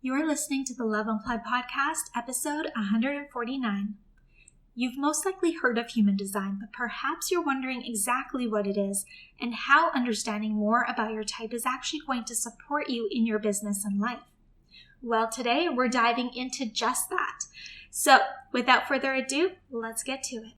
You're listening to the Love Unplugged podcast, episode 149. You've most likely heard of human design, but perhaps you're wondering exactly what it is and how understanding more about your type is actually going to support you in your business and life. Well, today we're diving into just that. So, without further ado, let's get to it.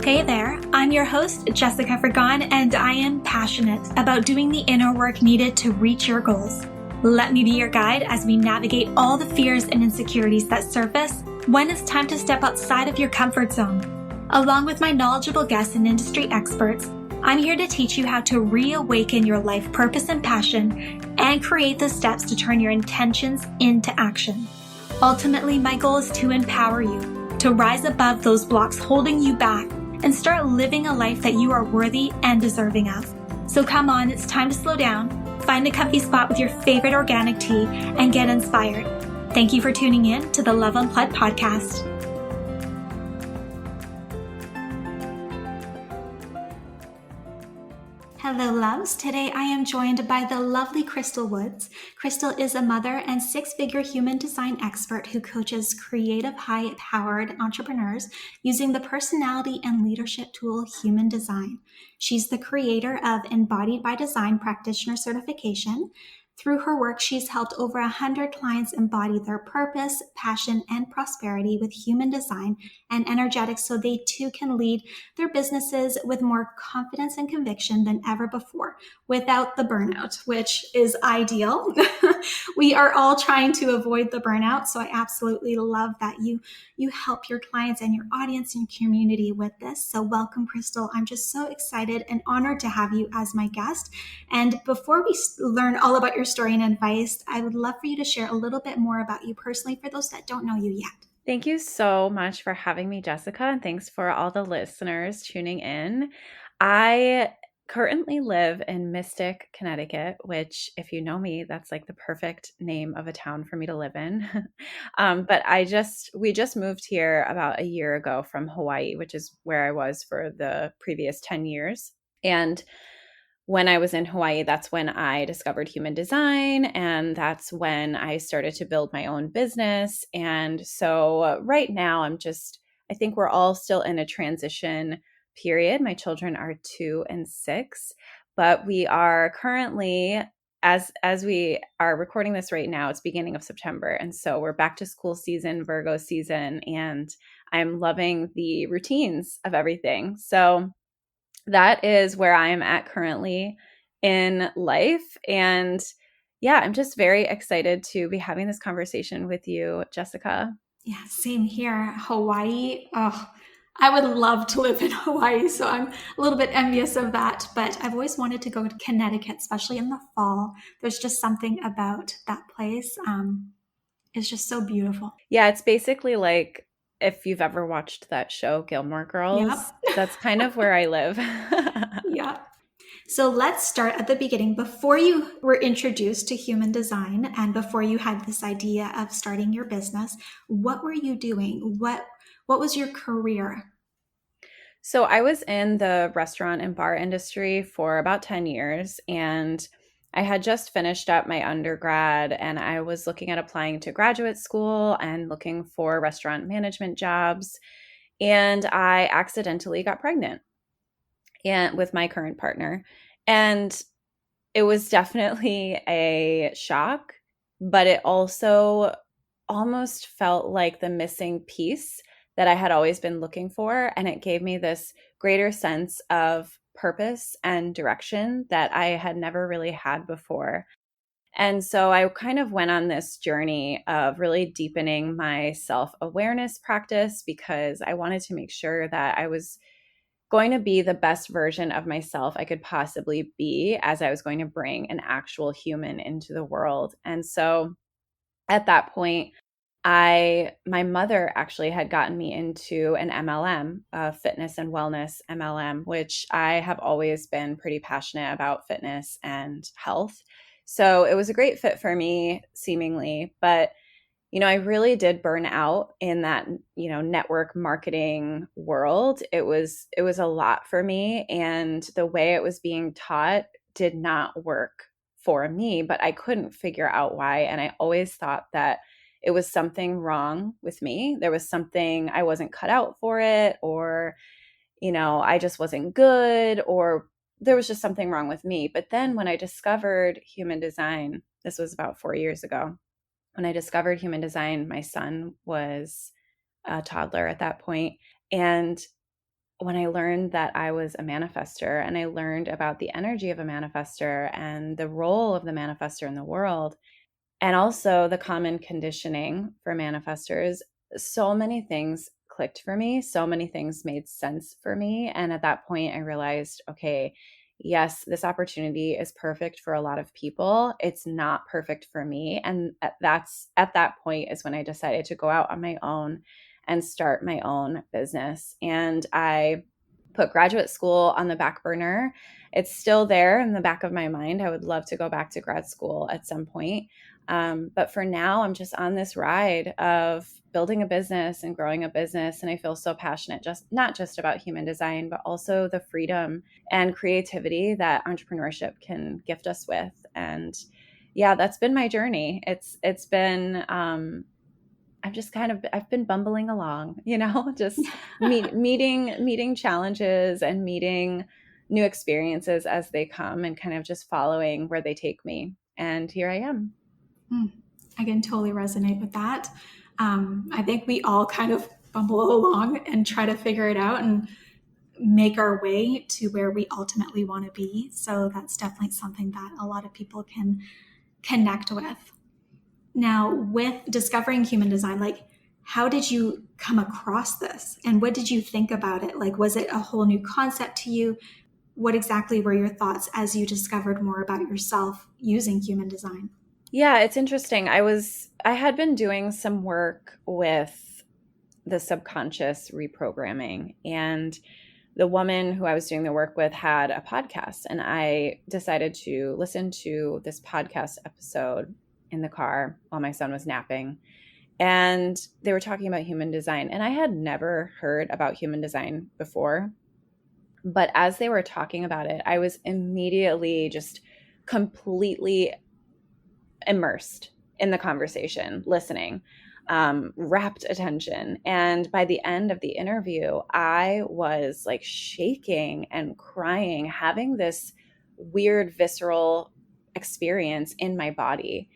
Hey there, I'm your host, Jessica Fergon, and I am passionate about doing the inner work needed to reach your goals. Let me be your guide as we navigate all the fears and insecurities that surface when it's time to step outside of your comfort zone. Along with my knowledgeable guests and industry experts, I'm here to teach you how to reawaken your life purpose and passion and create the steps to turn your intentions into action. Ultimately, my goal is to empower you to rise above those blocks holding you back and start living a life that you are worthy and deserving of. So come on, it's time to slow down, find a comfy spot with your favorite organic tea, and get inspired. Thank you for tuning in to the Love Unplugged podcast. Hello, loves. Today I am joined by the lovely Krystal Woods. Krystal is a mother and six-figure human design expert who coaches creative, high-powered entrepreneurs using the personality and leadership tool Human Design. She's the creator of Embodied by Design Practitioner Certification. Through her work, she's helped over 100 clients embody their purpose, passion, and prosperity with human design and energetics so they too can lead their businesses with more confidence and conviction than ever before without the burnout, which is ideal. We are all trying to avoid the burnout, so I absolutely love that you help your clients and your audience and community with this. So welcome, Krystal. I'm just so excited and honored to have you as my guest. And before we learn all about your story and advice, I would love for you to share a little bit more about you personally for those that don't know you yet. Thank you so much for having me, Jessica, and thanks for all the listeners tuning in. I currently live in Mystic, Connecticut, which, if you know me, that's like the perfect name of a town for me to live in. But we just moved here about a year ago from Hawaii, which is where I was for the previous 10 years. And when I was in Hawaii, that's when I discovered human design, and that's when I started to build my own business. And so right now I think we're all still in a transition period. My children are 2 and 6, but we are currently, as we are recording this right now, it's beginning of September. And so we're back to school season, Virgo season, and I'm loving the routines of everything. So that is where I am at currently in life. And yeah, I'm just very excited to be having this conversation with you, Jessica. Yeah, same here. Hawaii. Oh, I would love to live in Hawaii, so I'm a little bit envious of that. But I've always wanted to go to Connecticut, especially in the fall. There's just something about that place. It's just so beautiful. Yeah, it's basically like if you've ever watched that show, Gilmore Girls, Yep. that's kind of where I live. Yeah. So let's start at the beginning. Before you were introduced to human design and before you had this idea of starting your business, what were you doing? What was your career? So I was in the restaurant and bar industry for about 10 years, and I had just finished up my undergrad, and I was looking at applying to graduate school and looking for restaurant management jobs. And I accidentally got pregnant and with my current partner. And it was definitely a shock, but it also almost felt like the missing piece that I had always been looking for. And it gave me this greater sense of purpose and direction that I had never really had before. And so I kind of went on this journey of really deepening my self-awareness practice because I wanted to make sure that I was going to be the best version of myself I could possibly be as I was going to bring an actual human into the world. And so at that point, my mother actually had gotten me into an MLM, fitness and wellness MLM, which I have always been pretty passionate about fitness and health. So it was a great fit for me, seemingly, but I really did burn out in that, network marketing world. It was a lot for me, and the way it was being taught did not work for me, but I couldn't figure out why. And I always thought that it was something wrong with me. There was something, I wasn't cut out for it, or, I just wasn't good, or there was just something wrong with me. But then when I discovered human design, this was about 4 years ago, when I discovered human design, my son was a toddler at that point. And when I learned that I was a manifester, and I learned about the energy of a manifester and the role of the manifester in the world, and also the common conditioning for manifestors, so many things clicked for me. So many things made sense for me. And at that point, I realized, okay, yes, this opportunity is perfect for a lot of people. It's not perfect for me. And at that point is when I decided to go out on my own and start my own business. And I put graduate school on the back burner. It's still there in the back of my mind. I would love to go back to grad school at some point. But for now, I'm just on this ride of building a business and growing a business. And I feel so passionate, just not just about human design, but also the freedom and creativity that entrepreneurship can gift us with. And yeah, that's been my journey. It's been I've been bumbling along, just meeting challenges and meeting new experiences as they come, and kind of just following where they take me. And here I am. I can totally resonate with that. I think we all kind of bumble along and try to figure it out and make our way to where we ultimately want to be. So that's definitely something that a lot of people can connect with. Now, with discovering human design, like, how did you come across this? And what did you think about it? Like, was it a whole new concept to you? What exactly were your thoughts as you discovered more about yourself using human design? Yeah, it's interesting. I had been doing some work with the subconscious reprogramming, and the woman who I was doing the work with had a podcast, and I decided to listen to this podcast episode in the car while my son was napping. And they were talking about human design, and I had never heard about human design before. But as they were talking about it, I was immediately just completely immersed in the conversation, listening, rapt attention. And by the end of the interview, I was like shaking and crying, having this weird visceral experience in my body.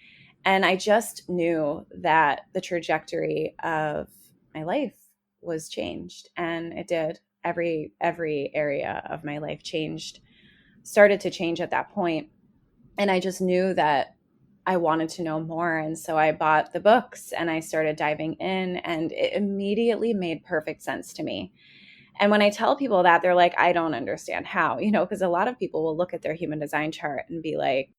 And I just knew that the trajectory of my life was changed, and it did. Every area of my life started to change at that point. And I just knew that I wanted to know more. And so I bought the books and I started diving in, and it immediately made perfect sense to me. And when I tell people that, they're like, I don't understand how, because a lot of people will look at their human design chart and be like,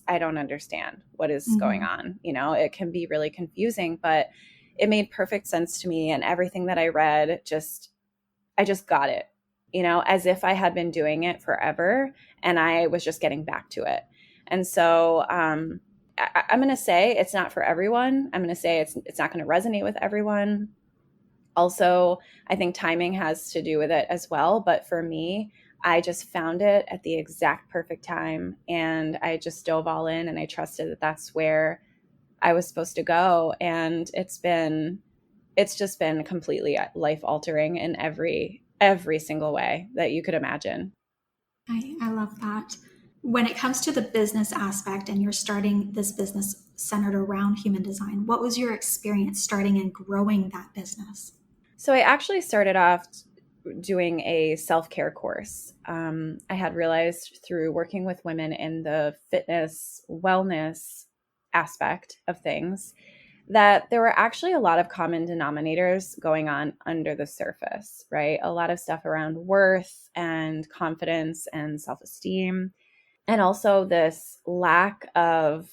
I don't understand what is going on. It can be really confusing, but it made perfect sense to me. And everything that I read, I just got it, as if I had been doing it forever and I was just getting back to it. And so I'm going to say it's not for everyone. I'm going to say it's not going to resonate with everyone. Also, I think timing has to do with it as well. But for me, I just found it at the exact perfect time, and I just dove all in, and I trusted that that's where I was supposed to go. And it's just been completely life altering in every single way that you could imagine. I love that. When it comes to the business aspect and you're starting this business centered around human design, what was your experience starting and growing that business? So I actually started off doing a self-care course. I had realized through working with women in the fitness, wellness aspect of things that there were actually a lot of common denominators going on under the surface, right? A lot of stuff around worth and confidence and self-esteem, and also this lack of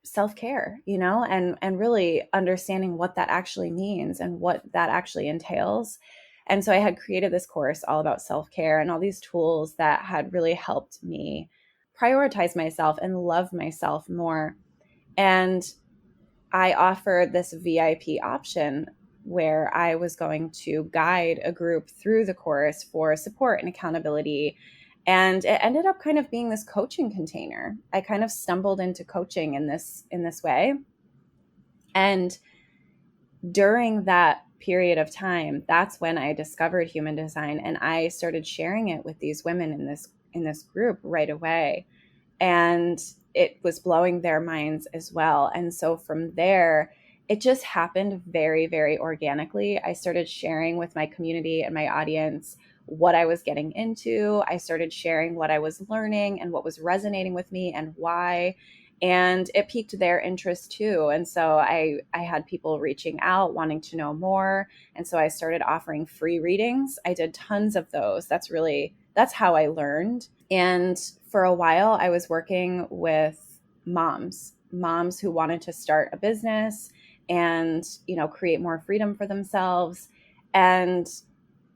self-care, and really understanding what that actually means and what that actually entails. And so I had created this course all about self-care and all these tools that had really helped me prioritize myself and love myself more. And I offered this VIP option where I was going to guide a group through the course for support and accountability And it ended up kind of being this coaching container. I kind of stumbled into coaching in this way. And during that period of time, that's when I discovered human design, and I started sharing it with these women in this group right away. And it was blowing their minds as well. And so from there, it just happened very, very organically. I started sharing with my community and my audience what I was getting into. I started sharing what I was learning and what was resonating with me and why. And it piqued their interest too. And so I had people reaching out, wanting to know more. And so I started offering free readings. I did tons of those. That's how I learned. And for a while, I was working with moms who wanted to start a business and, create more freedom for themselves. And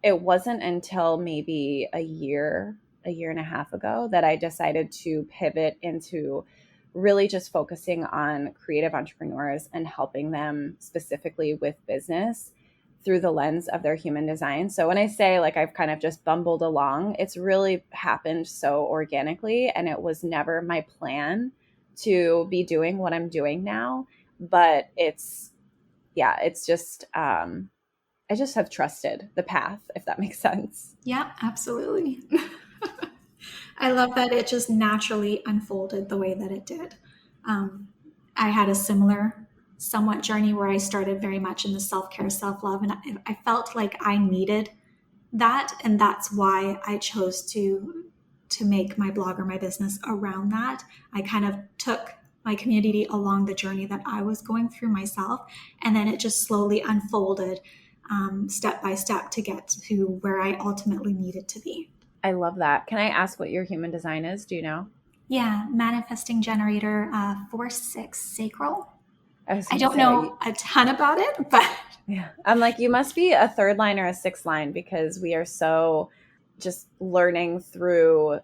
it wasn't until maybe a year and a half ago that I decided to pivot into really just focusing on creative entrepreneurs and helping them specifically with business through the lens of their human design. So when I say like I've kind of just bumbled along, it's really happened so organically, and it was never my plan to be doing what I'm doing now. But it's just I just have trusted the path, if that makes sense. Yeah, absolutely. I love that it just naturally unfolded the way that it did. Um, I had a similar, somewhat journey where I started very much in the self care, self love, and I felt like I needed that, and that's why I chose to make my blog or my business around that. I kind of took my community along the journey that I was going through myself, and then it just slowly unfolded step by step to get to where I ultimately needed to be. I love that. Can I ask what your human design is? Do you know? Yeah, manifesting generator 4-6 sacral. I was I going to don't say, know a ton about it, but yeah. I'm like, you must be a third line or a sixth line because we are so just learning through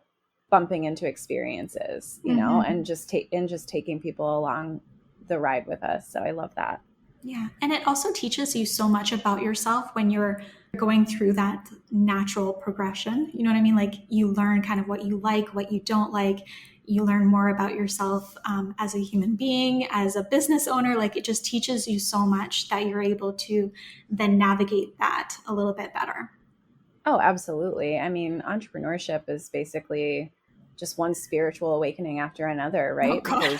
bumping into experiences, mhm. and just taking people along the ride with us. So I love that. Yeah. And it also teaches you so much about yourself when you're going through that natural progression. You know what I mean? Like you learn kind of what you like, what you don't like. You learn more about yourself as a human being, as a business owner. Like it just teaches you so much that you're able to then navigate that a little bit better. Oh, absolutely. I mean, entrepreneurship is basically just one spiritual awakening after another, Oh, right? God.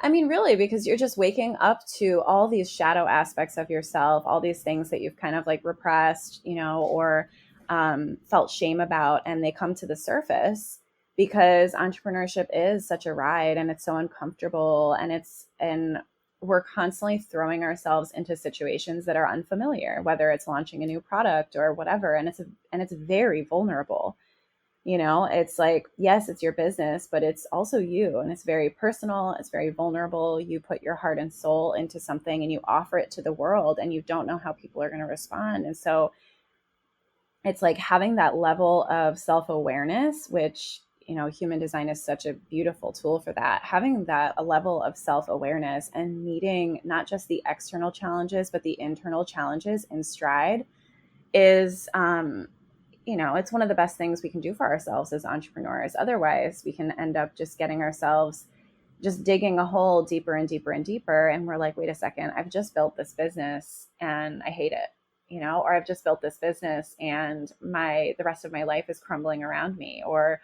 I mean, really, because you're just waking up to all these shadow aspects of yourself, all these things that you've kind of like repressed, or felt shame about, and they come to the surface because entrepreneurship is such a ride and it's so uncomfortable and we're constantly throwing ourselves into situations that are unfamiliar, whether it's launching a new product or whatever. And it's very vulnerable. It's like, yes, it's your business, but it's also you. And it's very personal. It's very vulnerable. You put your heart and soul into something and you offer it to the world and you don't know how people are going to respond. And so it's like having that level of self-awareness, which human design is such a beautiful tool for that. Having that a level of self-awareness and meeting not just the external challenges but the internal challenges in stride is it's one of the best things we can do for ourselves as entrepreneurs. Otherwise we can end up just getting ourselves just digging a hole deeper and deeper and deeper. And we're like, wait a second, I've just built this business and I hate it, or I've just built this business and the rest of my life is crumbling around me. Or,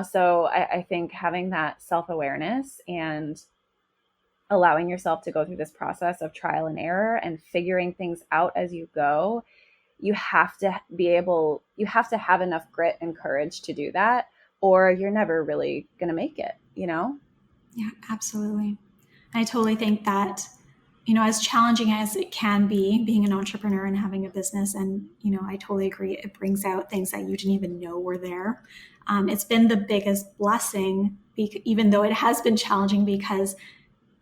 so I think having that self-awareness and allowing yourself to go through this process of trial and error and figuring things out as you go, you have to have enough grit and courage to do that, or you're never really going to make it. Yeah, absolutely. I totally think that, as challenging as it can be being an entrepreneur and having a business, and, I totally agree, it brings out things that you didn't even know were there. It's been the biggest blessing, even though it has been challenging, because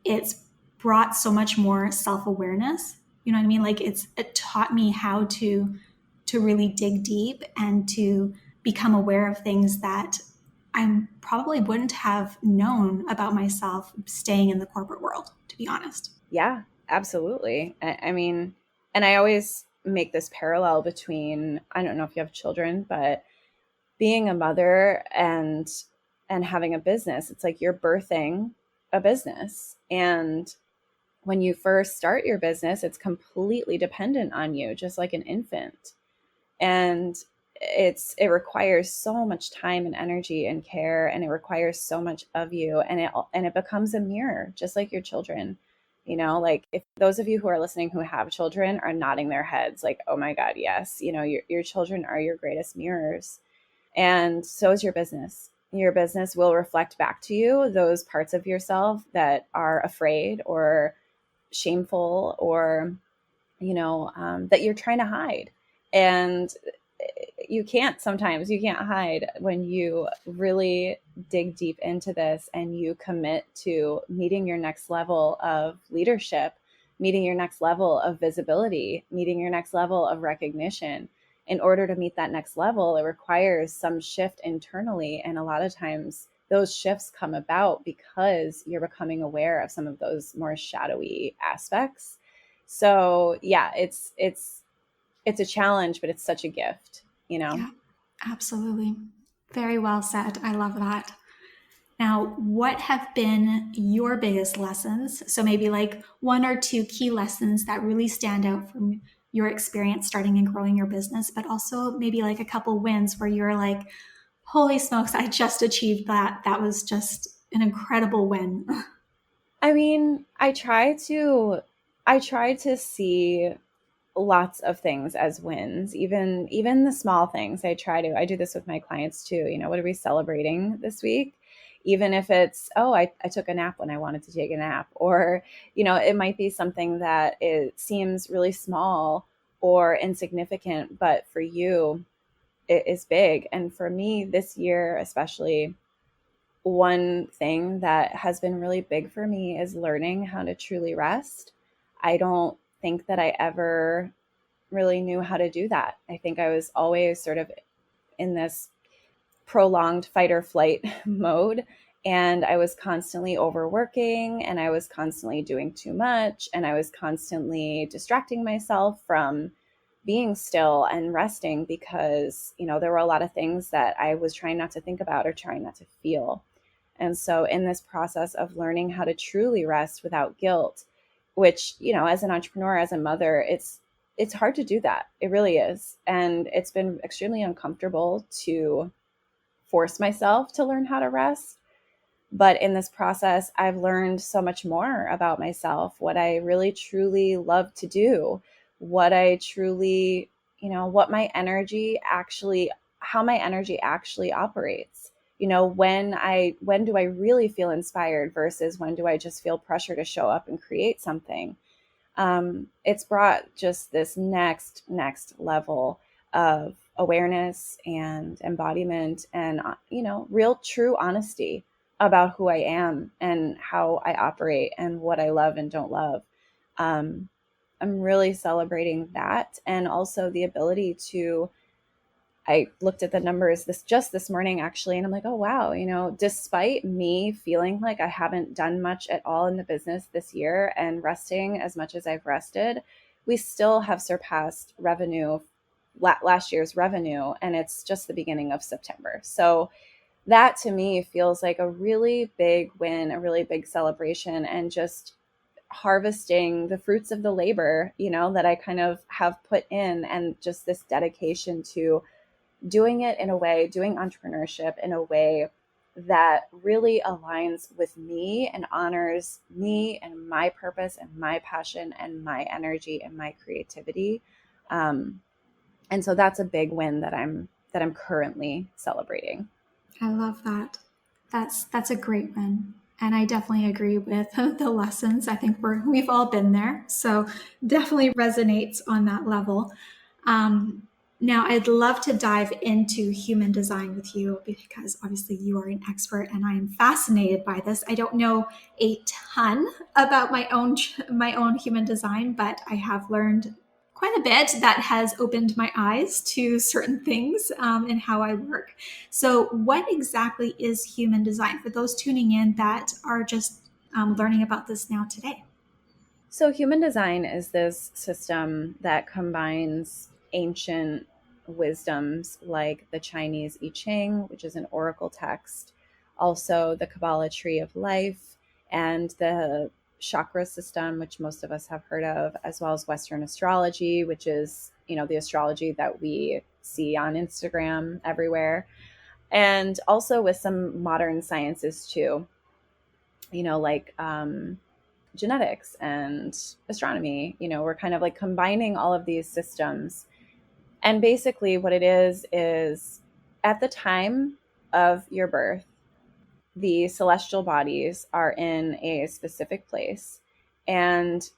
it's brought so much more self-awareness. You know what I mean? Like it taught me how to really dig deep and to become aware of things that I probably wouldn't have known about myself staying in the corporate world, to be honest. Yeah, absolutely. I mean, and I always make this parallel between, I don't know if you have children, but being a mother and having a business, it's like you're birthing a business. And when you first start your business, it's completely dependent on you, just like an infant. And it requires so much time and energy and care, and it requires so much of you, and it becomes a mirror, just like your children. Like, if those of you who are listening who have children are nodding their heads like, oh my god, yes, your children are your greatest mirrors. And so is your business. Your business will reflect back to you those parts of yourself that are afraid or shameful, or that you're trying to hide. And you can't hide when you really dig deep into this and you commit to meeting your next level of leadership, meeting your next level of visibility, meeting your next level of recognition. In order to meet that next level, it requires some shift internally, and a lot of times those shifts come about because you're becoming aware of some of those more shadowy aspects. So yeah, it's a challenge, but it's such a gift. Yeah, absolutely. Very well said. I love that. Now, what have been your biggest lessons? So maybe like one or two key lessons that really stand out from your experience starting and growing your business, but also maybe like a couple wins where you're like, holy smokes, I just achieved that. That was just an incredible win. I mean, I try to see lots of things as wins, even the small things. I do this with my clients too. What are we celebrating this week? Even if it's, oh, I took a nap when I wanted to take a nap, or it might be something that it seems really small or insignificant, but for you it is big. And for me this year especially, one thing that has been really big for me is learning how to truly rest. I don't think that I ever really knew how to do that. I think I was always sort of in this prolonged fight or flight mode. And I was constantly overworking, and I was constantly doing too much, and I was constantly distracting myself from being still and resting because, there were a lot of things that I was trying not to think about or trying not to feel. And so in this process of learning how to truly rest without guilt, which, as an entrepreneur, as a mother, it's hard to do that. It really is. And it's been extremely uncomfortable to force myself to learn how to rest. But in this process, I've learned so much more about myself, what I really truly love to do, what I truly, what my energy actually, how my energy actually operates. When do I really feel inspired versus when do I just feel pressure to show up and create something? It's brought just this next level of awareness and embodiment, and real true honesty about who I am and how I operate and what I love and don't love. um, I'm really celebrating that, and also the ability to, I looked at the numbers this morning actually, and I'm like, oh wow, despite me feeling like I haven't done much at all in the business this year and resting as much as I've rested, we still have surpassed last year's revenue, and it's just the beginning of September. So that to me feels like a really big win, a really big celebration, and just harvesting the fruits of the labor, that I kind of have put in, and just this dedication to doing entrepreneurship in a way that really aligns with me and honors me and my purpose and my passion and my energy and my creativity. Um, and so that's a big win that I'm currently celebrating. I love that. That's a great win. And I definitely agree with the lessons. I think we've all been there. So definitely resonates on that level. Um, Now, I'd love to dive into human design with you because obviously you are an expert and I am fascinated by this. I don't know a ton about my own human design, but I have learned quite a bit that has opened my eyes to certain things in how I work. So, what exactly is human design for those tuning in that are just learning about this now today? So human design is this system that combines ancient wisdoms like the Chinese I Ching, which is an oracle text, also the Kabbalah tree of life, and the chakra system, which most of us have heard of, as well as Western astrology, which is, the astrology that we see on Instagram everywhere, and also with some modern sciences too, like genetics and astronomy. We're kind of like combining all of these systems. And basically, what it is at the time of your birth, the celestial bodies are in a specific place. And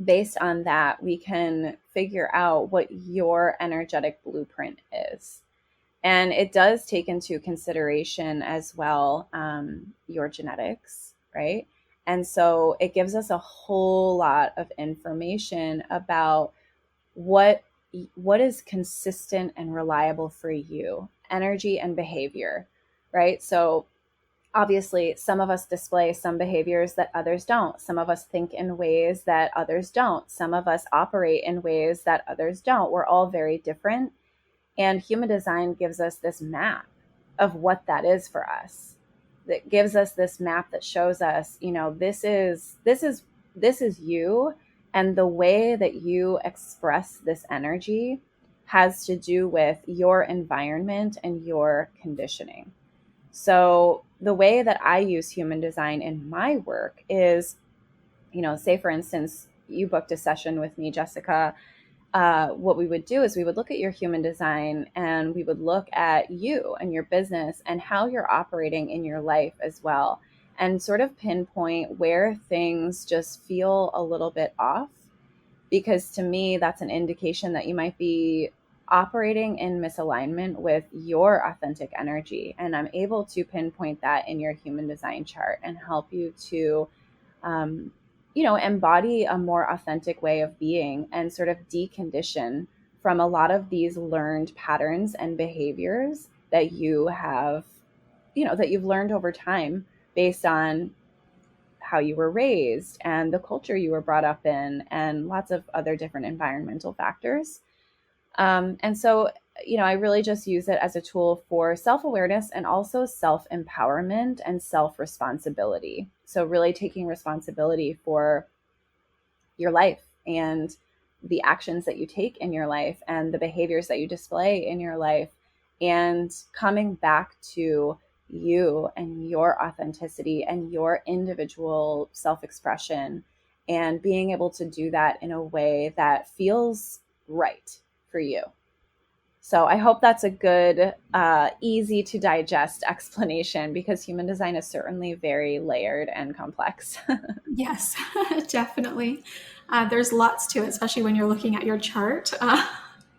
based on that, we can figure out what your energetic blueprint is. And it does take into consideration as well your genetics, right? And so it gives us a whole lot of information about what is consistent and reliable for you, energy and behavior, right? So obviously, some of us display some behaviors that others don't. Some of us think in ways that others don't. Some of us operate in ways that others don't. We're all very different. And human design gives us this map of what that is for us. That gives us this map that shows us, this is you, and the way that you express this energy has to do with your environment and your conditioning. So the way that I use human design in my work is, say for instance, you booked a session with me, Jessica. What we would do is we would look at your human design, and we would look at you and your business and how you're operating in your life as well, and sort of pinpoint where things just feel a little bit off. Because to me, that's an indication that you might be operating in misalignment with your authentic energy. And I'm able to pinpoint that in your human design chart and help you to embody a more authentic way of being and sort of decondition from a lot of these learned patterns and behaviors that you have, that you've learned over time based on how you were raised and the culture you were brought up in and lots of other different environmental factors. And so, I really just use it as a tool for self-awareness and also self-empowerment and self-responsibility. So really taking responsibility for your life and the actions that you take in your life and the behaviors that you display in your life, and coming back to you and your authenticity and your individual self-expression, and being able to do that in a way that feels right for you. So I hope that's a good, easy to digest explanation, because human design is certainly very layered and complex. Yes, definitely. There's lots to it, especially when you're looking at your chart.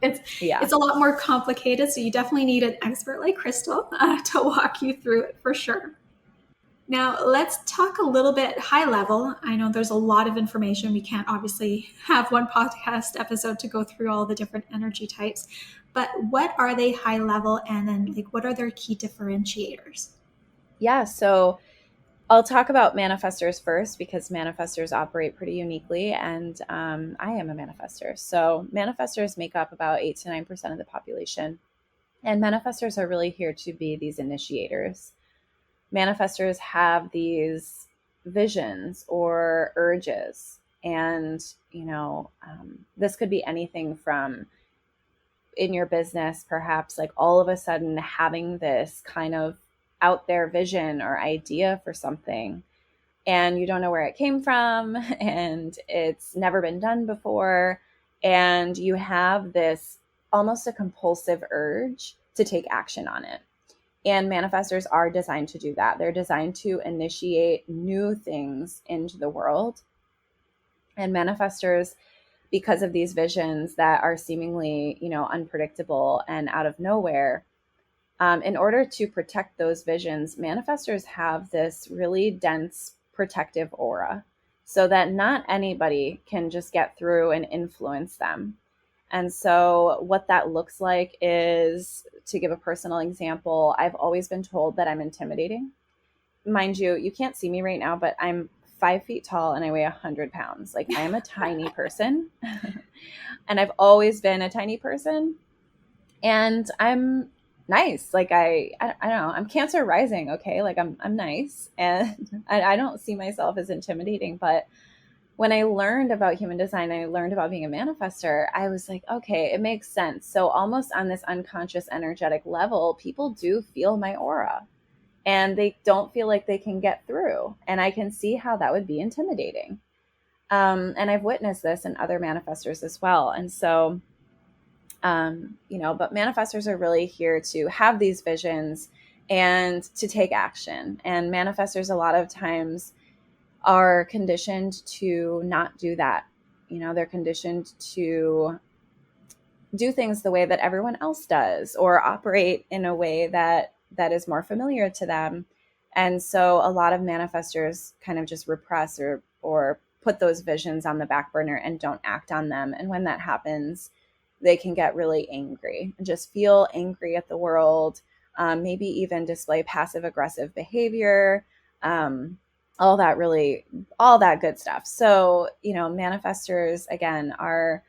It's Yeah. it's a lot more complicated, so you definitely need an expert like Krystal to walk you through it for sure. Now, let's talk a little bit high level. I know there's a lot of information. We can't obviously have one podcast episode to go through all the different energy types, but what are they high level, and then what are their key differentiators? Yeah. So I'll talk about manifestors first, because manifestors operate pretty uniquely. And I am a manifestor. So manifestors make up about 8 to 9% of the population. And manifestors are really here to be these initiators. Manifestors have these visions or urges. And, this could be anything from in your business, perhaps like all of a sudden having this kind of out there vision or idea for something, and you don't know where it came from, and it's never been done before. And you have this almost a compulsive urge to take action on it. And manifestors are designed to do that. They're designed to initiate new things into the world. And manifestors, because of these visions that are seemingly, unpredictable and out of nowhere, in order to protect those visions, manifestors have this really dense protective aura, so that not anybody can just get through and influence them. And so what that looks like is, to give a personal example, I've always been told that I'm intimidating. Mind you, you can't see me right now, but I'm 5 feet tall and I weigh 100 pounds. Like, I am a tiny person. And I've always been a tiny person. And I'm nice. Like I don't know, I'm Cancer rising. Okay. Like I'm nice. And I don't see myself as intimidating, but when I learned about human design, I learned about being a manifester, I was like, okay, it makes sense. So almost on this unconscious energetic level, people do feel my aura and they don't feel like they can get through. And I can see how that would be intimidating. And I've witnessed this in other manifestors as well. And so, but manifestors are really here to have these visions and to take action. And manifestors, a lot of times, are conditioned to not do that. They're conditioned to do things the way that everyone else does or operate in a way that is more familiar to them. And so a lot of manifestors kind of just repress or put those visions on the back burner and don't act on them. And when that happens, they can get really angry and just feel angry at the world, maybe even display passive aggressive behavior, um, all that good stuff. So, manifestors, again, are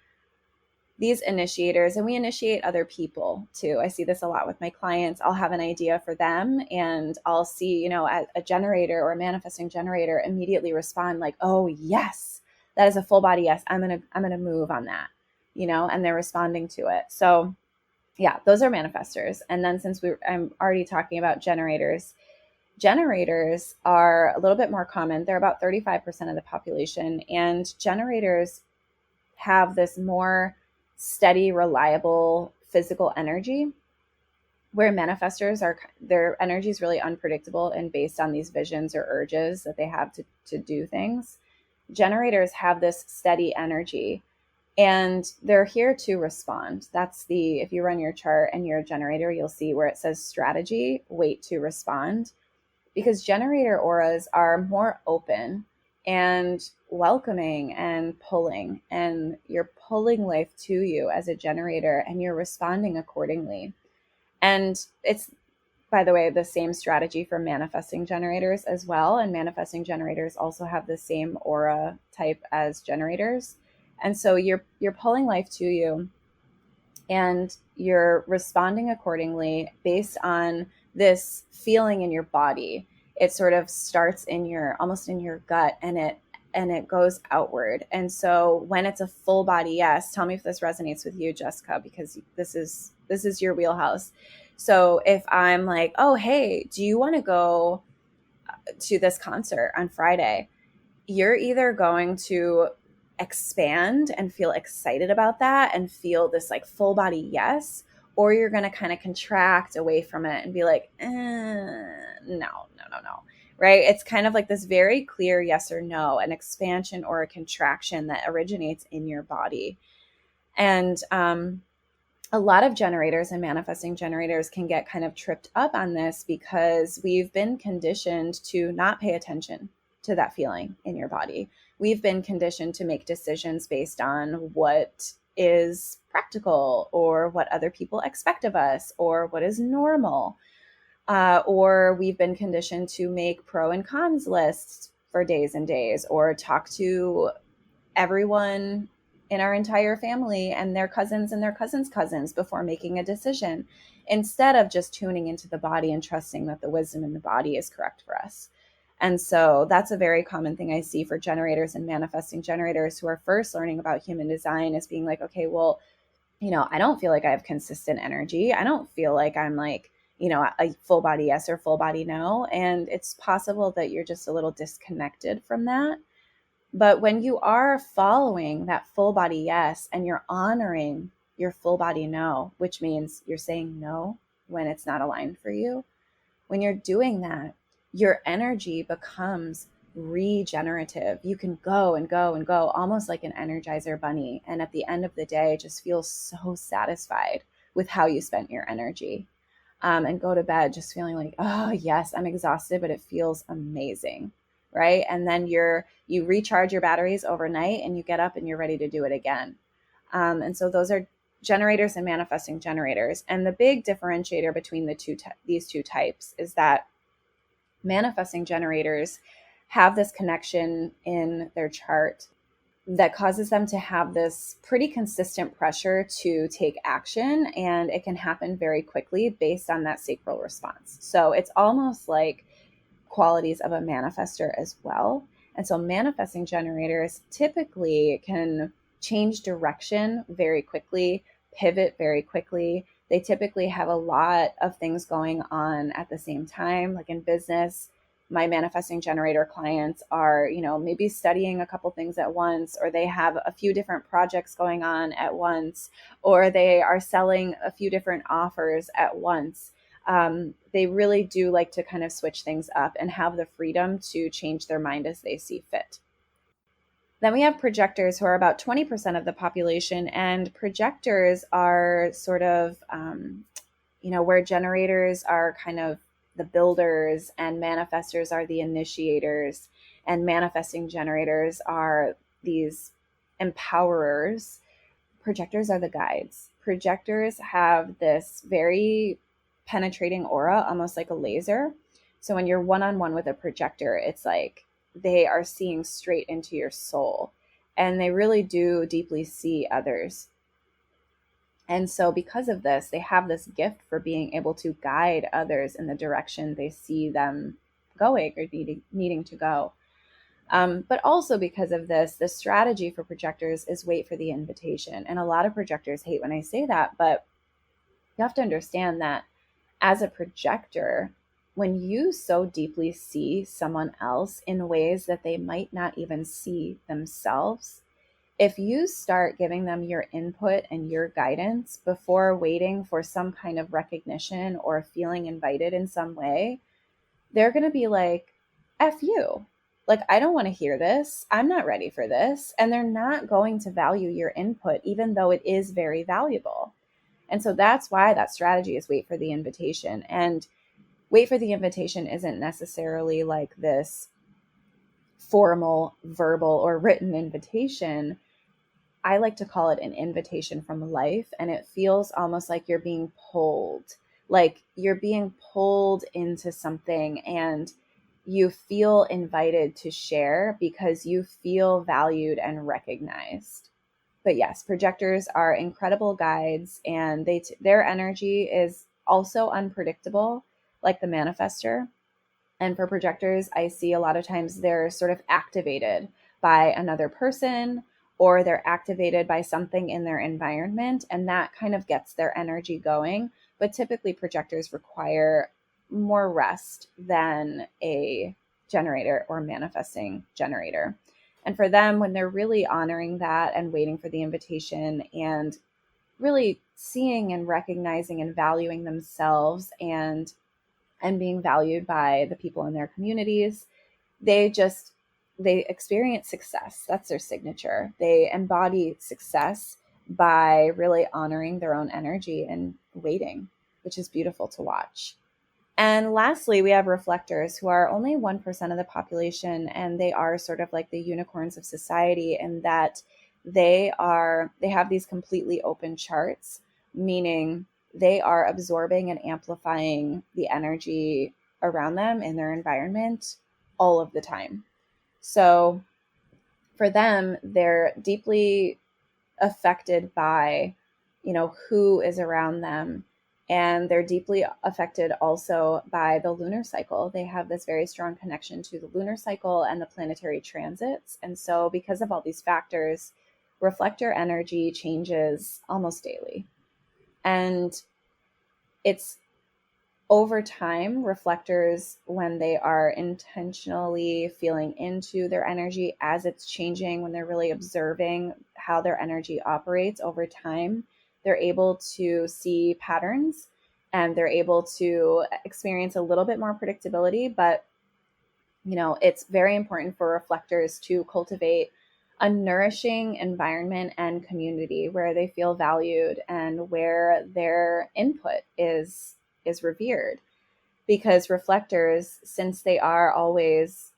these initiators, and we initiate other people too. I see this a lot with my clients. I'll have an idea for them and I'll see, a generator or a manifesting generator immediately respond like, "Oh, yes. That is a full body yes. I'm going to move on that." And they're responding to it. So, yeah, those are manifestors. And then since I'm already talking about generators, generators are a little bit more common. They're about 35% of the population, and generators have this more steady, reliable physical energy, where manifestors are, their energy is really unpredictable and based on these visions or urges that they have to do things. Generators have this steady energy and they're here to respond. If you run your chart and you're a generator, you'll see where it says strategy, wait to respond, because generator auras are more open and welcoming and pulling, and you're pulling life to you as a generator and you're responding accordingly. And it's, by the way, the same strategy for manifesting generators as well. And manifesting generators also have the same aura type as generators. And so you're pulling life to you and you're responding accordingly based on this feeling in your body. It sort of starts almost in your gut, and it goes outward. And so when it's a full body yes, tell me if this resonates with you, Jessica, because this is your wheelhouse. So if I'm like, "Oh, hey, do you want to go to this concert on Friday?" You're either going to expand and feel excited about that and feel this like full body yes, or you're going to kind of contract away from it and be like, no. Right? It's kind of like this very clear yes or no, an expansion or a contraction that originates in your body. And a lot of generators and manifesting generators can get kind of tripped up on this because we've been conditioned to not pay attention to that feeling in your body. We've been conditioned to make decisions based on what is practical or what other people expect of us or what is normal. Or we've been conditioned to make pro and cons lists for days and days, or talk to everyone in our entire family and their cousins and their cousins' cousins before making a decision, instead of just tuning into the body and trusting that the wisdom in the body is correct for us. And so that's a very common thing I see for generators and manifesting generators who are first learning about human design, is being like, okay, well, I don't feel like I have consistent energy. I don't feel like I'm like, a full body yes or full body no. And it's possible that you're just a little disconnected from that. But when you are following that full body yes and you're honoring your full body no, which means you're saying no when it's not aligned for you, when you're doing that, your energy becomes regenerative. You can go and go and go, almost like an Energizer bunny. And at the end of the day, just feel so satisfied with how you spent your energy. And go to bed just feeling like, oh, yes, I'm exhausted, but it feels amazing. Right. And then you recharge your batteries overnight and you get up and you're ready to do it again. And so those are generators and manifesting generators. And the big differentiator between these two types is that manifesting generators have this connection in their chart that causes them to have this pretty consistent pressure to take action, and it can happen very quickly based on that sacral response. So it's almost like qualities of a manifester as well. And so manifesting generators typically can change direction very quickly, pivot very quickly. They typically have a lot of things going on at the same time. Like in business, my manifesting generator clients are, maybe studying a couple things at once, or they have a few different projects going on at once, or they are selling a few different offers at once. They really do like to kind of switch things up and have the freedom to change their mind as they see fit. Then we have projectors, who are about 20% of the population, and projectors are sort of, where generators are kind of the builders and manifestors are the initiators, and manifesting generators are these empowerers. Projectors are the guides. Projectors have this very penetrating aura, almost like a laser. So when you're one on one with a projector, it's like they are seeing straight into your soul, and they really do deeply see others. And so, because of this, they have this gift for being able to guide others in the direction they see them going or needing to go. But also because of this, the strategy for projectors is wait for the invitation. And a lot of projectors hate when I say that, but you have to understand that as a projector, when you so deeply see someone else in ways that they might not even see themselves, if you start giving them your input and your guidance before waiting for some kind of recognition or feeling invited in some way, they're going to be like, F you. Like, I don't want to hear this. I'm not ready for this. And they're not going to value your input, even though it is very valuable. And so that's why that strategy is wait for the invitation. And wait for the invitation isn't necessarily like this formal, verbal, or written invitation. I like to call it an invitation from life. And it feels almost like you're being pulled, into something, and you feel invited to share because you feel valued and recognized. But yes, projectors are incredible guides, and their energy is also unpredictable, like the manifester. And for projectors, I see a lot of times they're sort of activated by another person, or they're activated by something in their environment, and that kind of gets their energy going. But typically, projectors require more rest than a generator or manifesting generator. And for them, when they're really honoring that and waiting for the invitation and really seeing and recognizing and valuing themselves and being valued by the people in their communities, they experience success. That's their signature. They embody success by really honoring their own energy and waiting, which is beautiful to watch. And lastly, we have reflectors, who are only 1% of the population, and they are sort of like the unicorns of society in that they have these completely open charts, meaning they are absorbing and amplifying the energy around them in their environment all of the time. So for them, they're deeply affected by, who is around them. And they're deeply affected also by the lunar cycle. They have this very strong connection to the lunar cycle and the planetary transits. And so because of all these factors, reflector energy changes almost daily. And it's over time, reflectors, when they are intentionally feeling into their energy as it's changing, when they're really observing how their energy operates over time, they're able to see patterns and they're able to experience a little bit more predictability. But, it's very important for reflectors to cultivate a nourishing environment and community where they feel valued and where their input is revered. Because reflectors, since they are always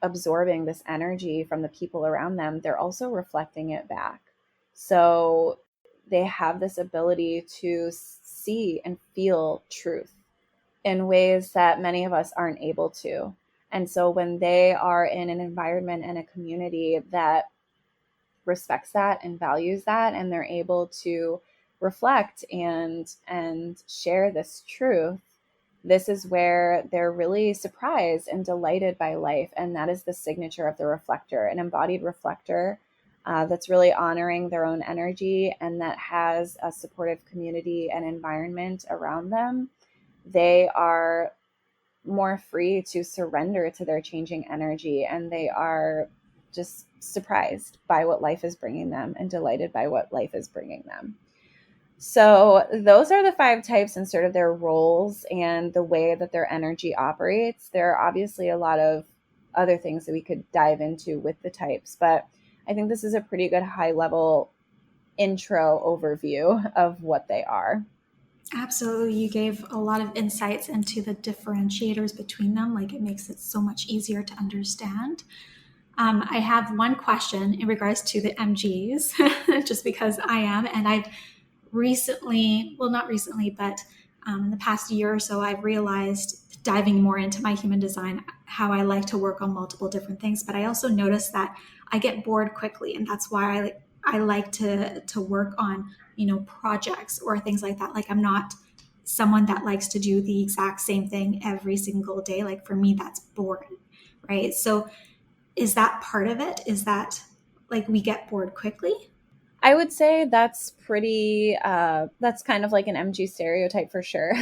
absorbing this energy from the people around them, they're also reflecting it back. So they have this ability to see and feel truth in ways that many of us aren't able to. And so when they are in an environment and a community that respects that and values that, and they're able to reflect and share this truth, this is where they're really surprised and delighted by life. And that is the signature of the reflector, an embodied reflector that's really honoring their own energy and that has a supportive community and environment around them. They are more free to surrender to their changing energy, and they are just surprised by what life is bringing them and delighted by what life is bringing them. So those are the 5 types and sort of their roles and the way that their energy operates. There are obviously a lot of other things that we could dive into with the types, but I think this is a pretty good high level intro overview of what they are. Absolutely. You gave a lot of insights into the differentiators between them. Like, it makes it so much easier to understand. I have one question in regards to the MGs, just because I am, and I've recently, well, not recently, but in the past year or so, I've realized, diving more into my human design, how I like to work on multiple different things. But I also noticed that I get bored quickly, and that's why I like to work on, projects or things like that. Like, I'm not someone that likes to do the exact same thing every single day. Like, for me, that's boring, right? So is that part of it? Is that, like, we get bored quickly? I would say that's pretty, that's kind of like an MG stereotype for sure.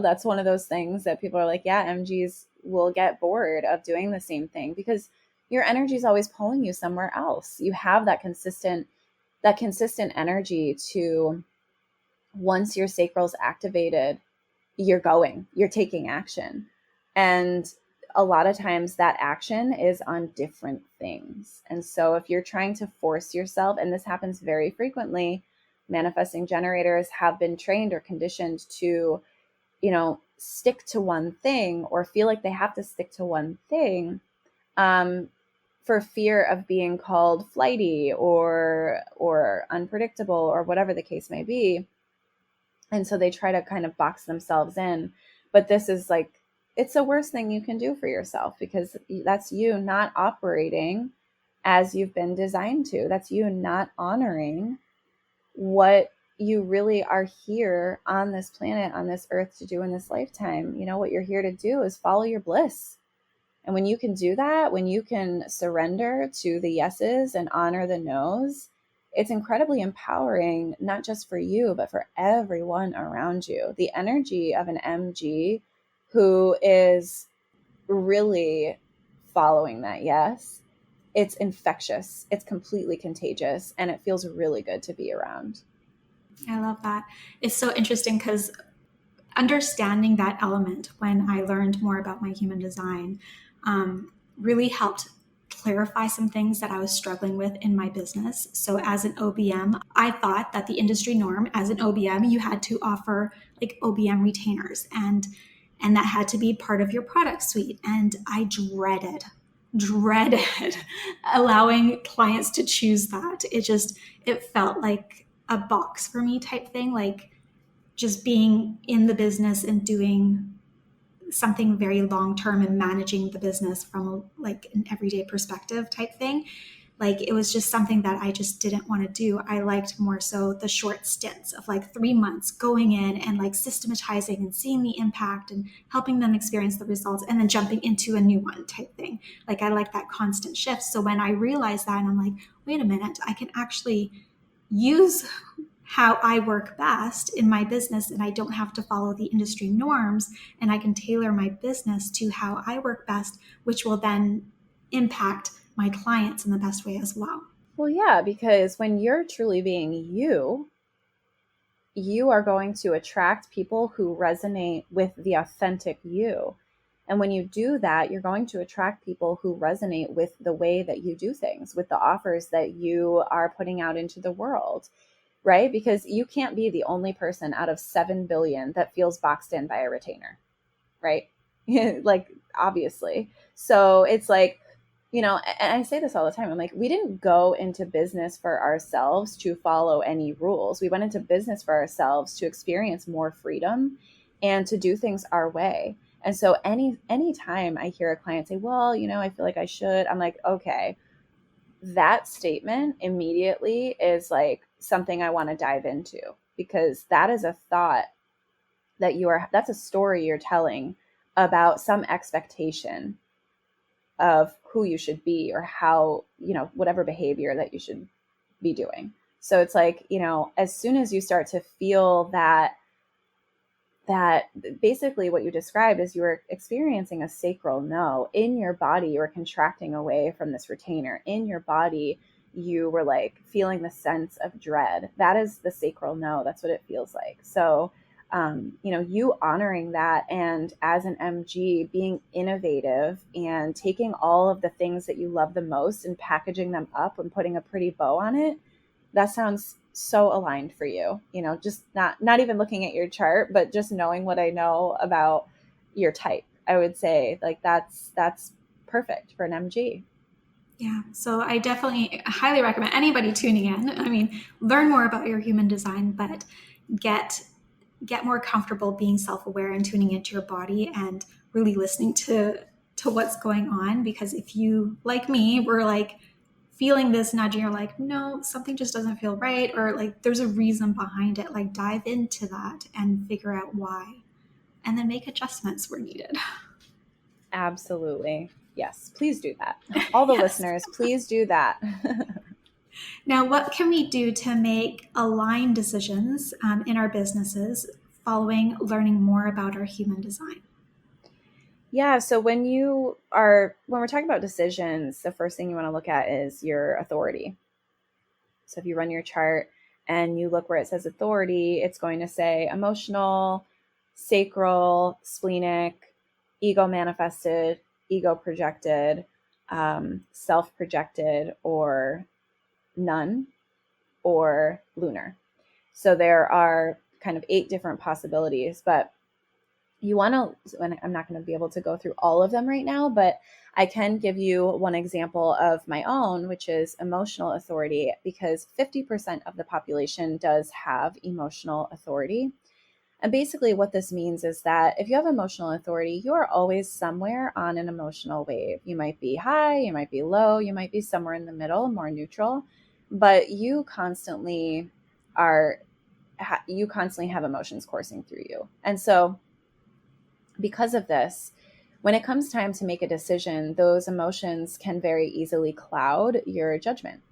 That's one of those things that people are like, yeah, MGs will get bored of doing the same thing because your energy is always pulling you somewhere else. You have that consistent energy to, once your sacral's activated, you're taking action. And a lot of times that action is on different things. And so if you're trying to force yourself, and this happens very frequently, manifesting generators have been trained or conditioned to, stick to one thing or feel like they have to stick to one thing, for fear of being called flighty or unpredictable or whatever the case may be. And so they try to kind of box themselves in. But this is like, it's the worst thing you can do for yourself, because that's you not operating as you've been designed to. That's you not honoring what you really are here on this planet, on this earth, to do in this lifetime. What you're here to do is follow your bliss. And when you can do that, when you can surrender to the yeses and honor the nos, it's incredibly empowering, not just for you, but for everyone around you. The energy of an MG who is really following that yes, it's infectious, it's completely contagious, and it feels really good to be around. I love that. It's so interesting because understanding that element, when I learned more about my human design, really helped clarify some things that I was struggling with in my business. So as an OBM, I thought that the industry norm as an OBM, you had to offer like OBM retainers, and that had to be part of your product suite. And I dreaded allowing clients to choose that. It felt like a box for me type thing, like just being in the business and doing something very long term and managing the business from like an everyday perspective type thing. Like, it was just something that I just didn't want to do. I liked more so the short stints of like 3 months going in and like systematizing and seeing the impact and helping them experience the results, and then jumping into a new one type thing. Like, I like that constant shift. So when I realized that, and I'm like, wait a minute, I can actually use how I work best in my business, and I don't have to follow the industry norms, and I can tailor my business to how I work best, which will then impact my clients in the best way as well. Well, yeah, because when you're truly being you, you are going to attract people who resonate with the authentic you. And when you do that, you're going to attract people who resonate with the way that you do things, with the offers that you are putting out into the world, right? Because you can't be the only person out of 7 billion that feels boxed in by a retainer, right? Like, obviously. So it's like, and I say this all the time. I'm like, we didn't go into business for ourselves to follow any rules. We went into business for ourselves to experience more freedom and to do things our way. And so any time I hear a client say, well, I feel like I should, I'm like, okay, that statement immediately is like something I want to dive into, because that is a thought that that's a story you're telling about some expectation of who you should be, or how, whatever behavior that you should be doing. So it's like, as soon as you start to feel that basically what you described is you were experiencing a sacral no in your body. You were contracting away from this retainer in your body. You were like feeling the sense of dread. That is the sacral no. That's what it feels like. So, you honoring that, and as an MG, being innovative and taking all of the things that you love the most and packaging them up and putting a pretty bow on it, that sounds so aligned for you. Just not even looking at your chart, but just knowing what I know about your type, I would say like that's perfect for an MG. Yeah, so I definitely highly recommend anybody tuning in. I mean, learn more about your human design, but get more comfortable being self-aware and tuning into your body and really listening to what's going on. Because if you, like me, were like feeling this nudge and you're like, no, something just doesn't feel right, or like there's a reason behind it, like dive into that and figure out why, and then make adjustments where needed. Absolutely. Yes, please do that. All the Yes. listeners, please do that. Now, what can we do to make aligned decisions in our businesses following learning more about our human design? Yeah, so when we're talking about decisions, the first thing you want to look at is your authority. So if you run your chart and you look where it says authority, it's going to say emotional, sacral, splenic, ego manifested, ego projected, self projected, or none, or lunar. So there are kind of 8 different possibilities, but you want to, and I'm not going to be able to go through all of them right now, but I can give you one example of my own, which is emotional authority, because 50% of the population does have emotional authority. And basically what this means is that if you have emotional authority, you are always somewhere on an emotional wave. You might be high, you might be low, you might be somewhere in the middle, more neutral, but you constantly have emotions coursing through you. And so because of this, when it comes time to make a decision, those emotions can very easily cloud your judgment,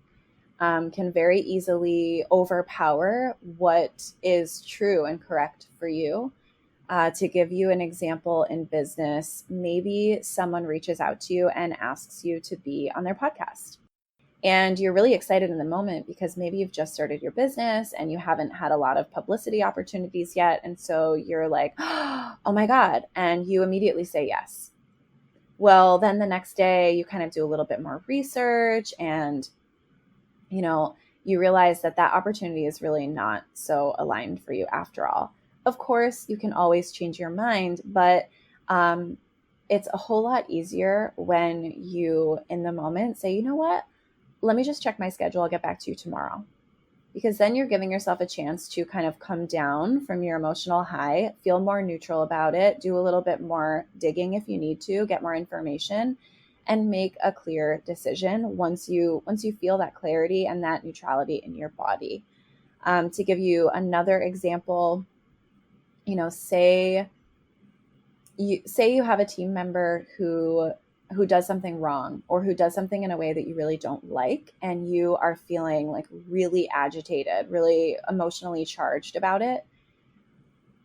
can very easily overpower what is true and correct for you. To give you an example in business, maybe someone reaches out to you and asks you to be on their podcast. And you're really excited in the moment because maybe you've just started your business and you haven't had a lot of publicity opportunities yet. And so you're like, oh my God. And you immediately say yes. Well, then the next day you kind of do a little bit more research, and, you realize that opportunity is really not so aligned for you after all. Of course, you can always change your mind, but it's a whole lot easier when you, in the moment, say, you know what? Let me just check my schedule. I'll get back to you tomorrow. Because then you're giving yourself a chance to kind of come down from your emotional high, feel more neutral about it, do a little bit more digging if you need to, get more information, and make a clear decision once you feel that clarity and that neutrality in your body. To give you another example, say you have a team member who does something wrong, or who does something in a way that you really don't like, and you are feeling like really agitated, really emotionally charged about it.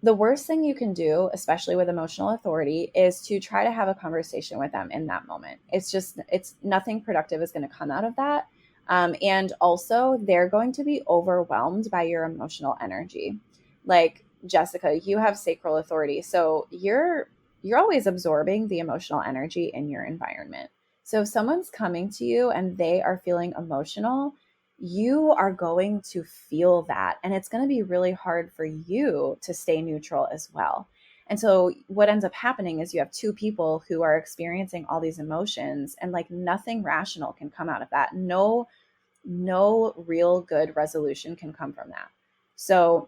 The worst thing you can do, especially with emotional authority, is to try to have a conversation with them in that moment. It's nothing productive is going to come out of that. And also they're going to be overwhelmed by your emotional energy. Like, Jessica, you have sacral authority. So you're always absorbing the emotional energy in your environment. So if someone's coming to you and they are feeling emotional, you are going to feel that. And it's going to be really hard for you to stay neutral as well. And so what ends up happening is you have 2 people who are experiencing all these emotions, and like nothing rational can come out of that. No real good resolution can come from that. So,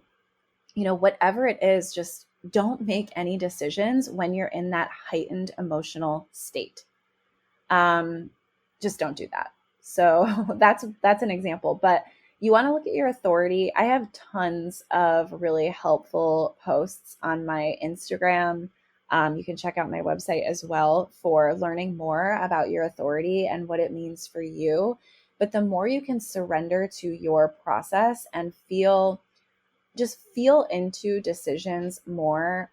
whatever it is, just don't make any decisions when you're in that heightened emotional state. Just don't do that. So that's an example. But you want to look at your authority. I have tons of really helpful posts on my Instagram. You can check out my website as well for learning more about your authority and what it means for you. But the more you can surrender to your process and just feel into decisions more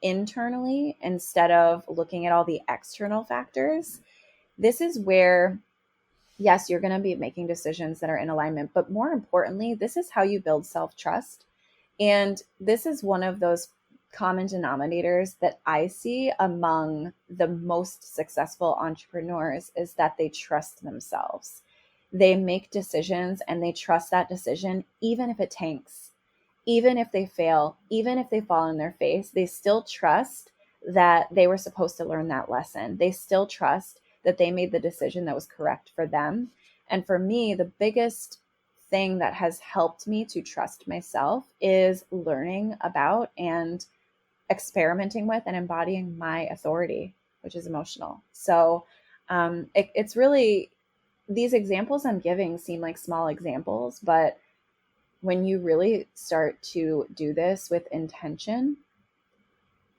internally instead of looking at all the external factors, this is where, yes, you're going to be making decisions that are in alignment, but more importantly, this is how you build self-trust. And this is one of those common denominators that I see among the most successful entrepreneurs is that they trust themselves. They make decisions and they trust that decision, even if it tanks, even if they fail, even if they fall on their face, they still trust that they were supposed to learn that lesson. They still trust that they made the decision that was correct for them. And for me, the biggest thing that has helped me to trust myself is learning about and experimenting with and embodying my authority, which is emotional. So it's really, these examples I'm giving seem like small examples, but when you really start to do this with intention,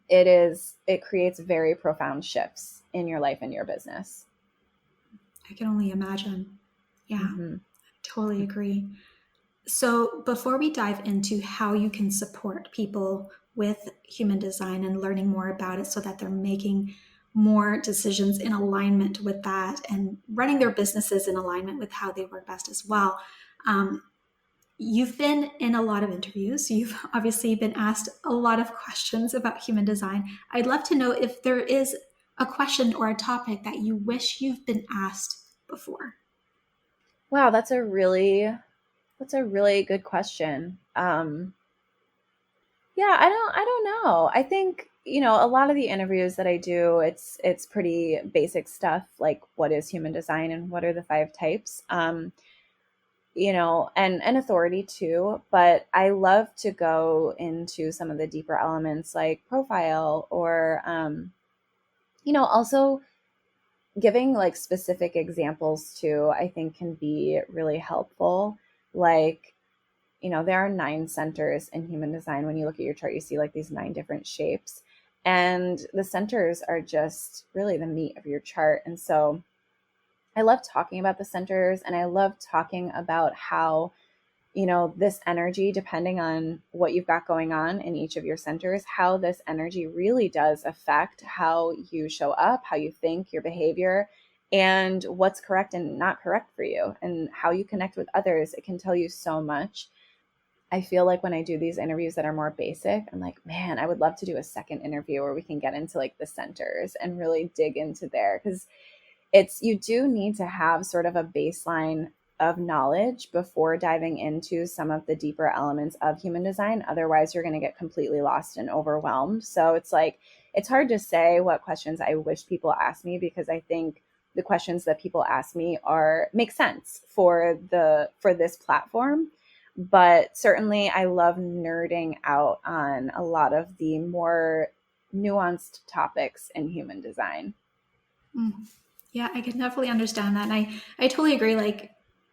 it creates very profound shifts in your life and your business. I can only imagine. Yeah, Mm-hmm. totally agree. So, before we dive into how you can support people with human design and learning more about it so that they're making more decisions in alignment with that and running their businesses in alignment with how they work best as well, um, you've been in a lot of interviews. You've obviously been asked a lot of questions about human design. I'd love to know if there is a question or a topic that you wish you've been asked before. Wow, that's a really good question. Yeah, I don't know. I think, a lot of the interviews that I do, it's pretty basic stuff like what is human design and what are the 5 types. And authority too. But I love to go into some of the deeper elements like profile or, also giving like specific examples too, I think can be really helpful. Like, there are 9 centers in human design. When you look at your chart, you see like these 9 different shapes. And the centers are just really the meat of your chart. And so I love talking about the centers and I love talking about how this energy, depending on what you've got going on in each of your centers, how this energy really does affect how you show up, how you think, your behavior, and what's correct and not correct for you, and how you connect with others. It can tell you so much. I feel like when I do these interviews that are more basic, I'm like, man, I would love to do a second interview where we can get into like the centers and really dig into there, because you do need to have sort of a baseline of knowledge before diving into some of the deeper elements of human design. Otherwise, you're going to get completely lost and overwhelmed. So it's like, it's hard to say what questions I wish people asked me, because I think the questions that people ask me make sense for this platform. But certainly I love nerding out on a lot of the more nuanced topics in human design. Mm. Yeah, I can definitely understand that. And I totally agree. Like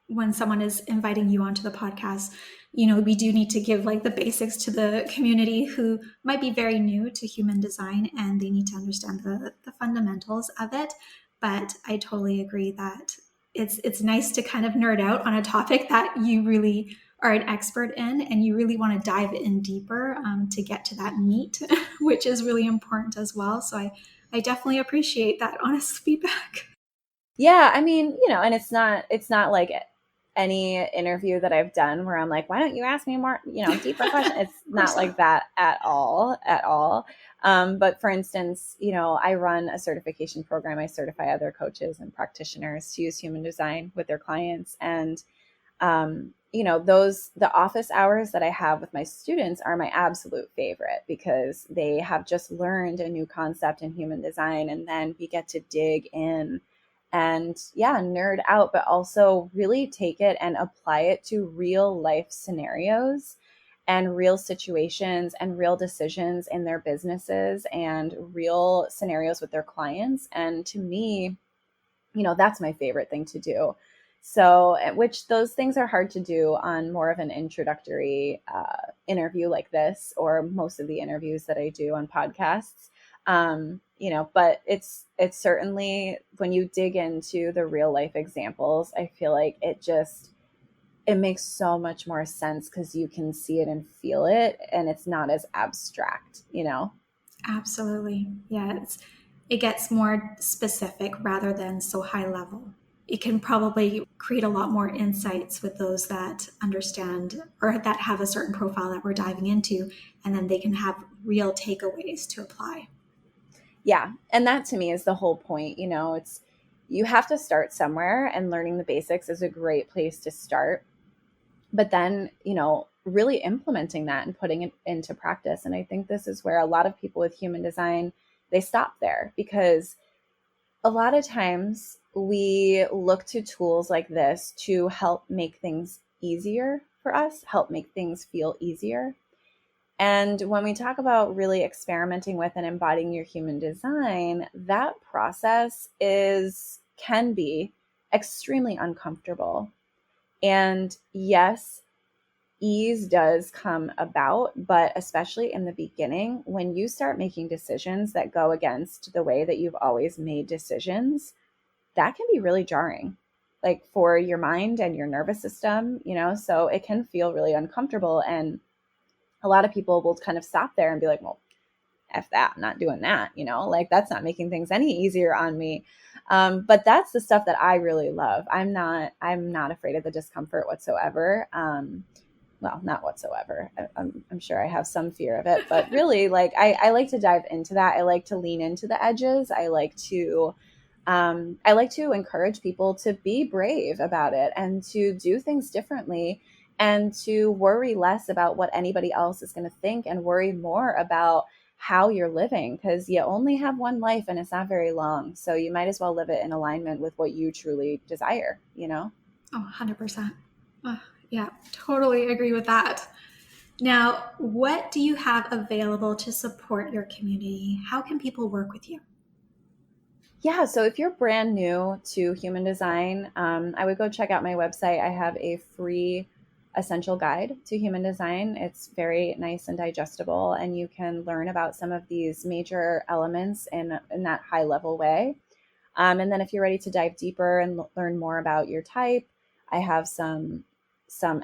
when someone is inviting you onto the podcast, we do need to give like the basics to the community who might be very new to human design and they need to understand the fundamentals of it. But I totally agree that it's nice to kind of nerd out on a topic that you really are an expert in and you really want to dive in deeper to get to that meat, which is really important as well. So I definitely appreciate that honest feedback. Yeah, I mean, and it's not like any interview that I've done where I'm like, why don't you ask me more, deeper questions? It's Of course not like not. that at all, at all. But for instance, I run a certification program. I certify other coaches and practitioners to use human design with their clients. And the office hours that I have with my students are my absolute favorite, because they have just learned a new concept in human design, and then we get to dig in and yeah, nerd out, but also really take it and apply it to real life scenarios and real situations and real decisions in their businesses and real scenarios with their clients. And to me, that's my favorite thing to do. So, which those things are hard to do on more of an introductory interview like this, or most of the interviews that I do on podcasts. But it's certainly, when you dig into the real life examples, I feel like it makes so much more sense because you can see it and feel it, and it's not as abstract. Absolutely. Yeah, it gets more specific rather than so high level. It can probably create a lot more insights with those that understand or that have a certain profile that we're diving into, and then they can have real takeaways to apply. Yeah. And that to me is the whole point. You have to start somewhere, and learning the basics is a great place to start. But then, really implementing that and putting it into practice. And I think this is where a lot of people with human design, they stop there, because a lot of times we look to tools like this to help make things easier for us, help make things feel easier. And when we talk about really experimenting with and embodying your human design, that process can be extremely uncomfortable. And yes, ease does come about, but especially in the beginning, when you start making decisions that go against the way that you've always made decisions, that can be really jarring, like for your mind and your nervous system, so it can feel really uncomfortable. And a lot of people will kind of stop there and be like, well, F that, I'm not doing that, like that's not making things any easier on me. But that's the stuff that I really love. I'm not afraid of the discomfort whatsoever. Well, not whatsoever. I'm sure I have some fear of it, but really, like, I like to dive into that. I like to lean into the edges. I like to encourage people to be brave about it and to do things differently, and to worry less about what anybody else is going to think, and worry more about how you're living, because you only have one life and it's not very long. So you might as well live it in alignment with what you truly desire, Oh, 100%. Yeah, totally agree with that. Now, what do you have available to support your community? How can people work with you? Yeah, so if you're brand new to human design, I would go check out my website. I have a free essential guide to human design. It's very nice and digestible, and you can learn about some of these major elements in that high level way. And then if you're ready to dive deeper and learn more about your type, I have some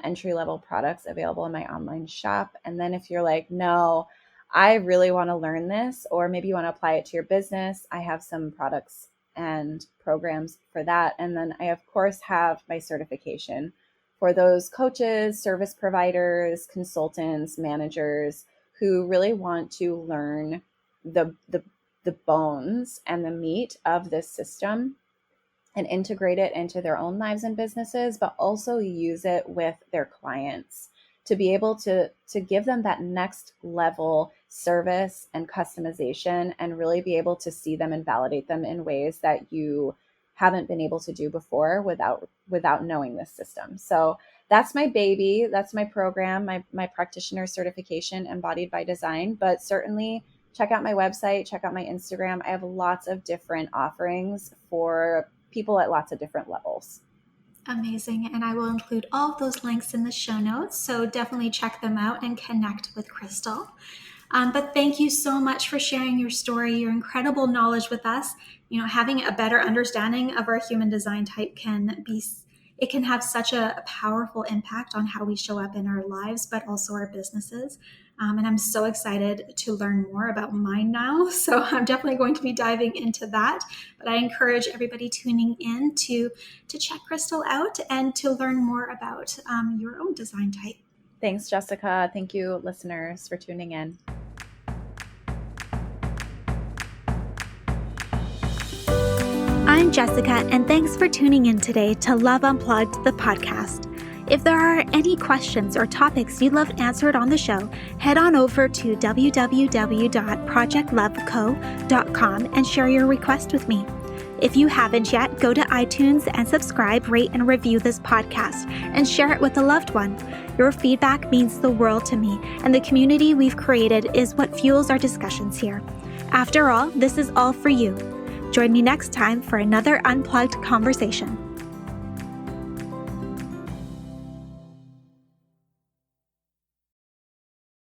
entry level products available in my online shop. And then if you're like, no, I really want to learn this, or maybe you want to apply it to your business, I have some products and programs for that. And then I, of course, have my certification for those coaches, service providers, consultants, managers who really want to learn the bones and the meat of this system and integrate it into their own lives and businesses, but also use it with their clients to be able to give them that next level service and customization, and really be able to see them and validate them in ways that you haven't been able to do before without knowing this system. So that's my baby. That's my program, my practitioner certification, Embodied by Design. But certainly check out my website, check out my Instagram. I have lots of different offerings for people at lots of different levels. Amazing. And I will include all of those links in the show notes. So definitely check them out and connect with Krystal. But thank you so much for sharing your story, your incredible knowledge with us. Having a better understanding of our human design type can have such a powerful impact on how we show up in our lives, but also our businesses. And I'm so excited to learn more about mine now. So I'm definitely going to be diving into that. But I encourage everybody tuning in to check Krystal out and to learn more about your own design type. Thanks, Jessica. Thank you, listeners, for tuning in. I'm Jessica, and thanks for tuning in today to Love Unplugged, the podcast. If there are any questions or topics you'd love answered on the show, head on over to www.projectloveco.com and share your request with me. If you haven't yet, go to iTunes and subscribe, rate, and review this podcast and share it with a loved one. Your feedback means the world to me, and the community we've created is what fuels our discussions here. After all, this is all for you. Join me next time for another unplugged conversation.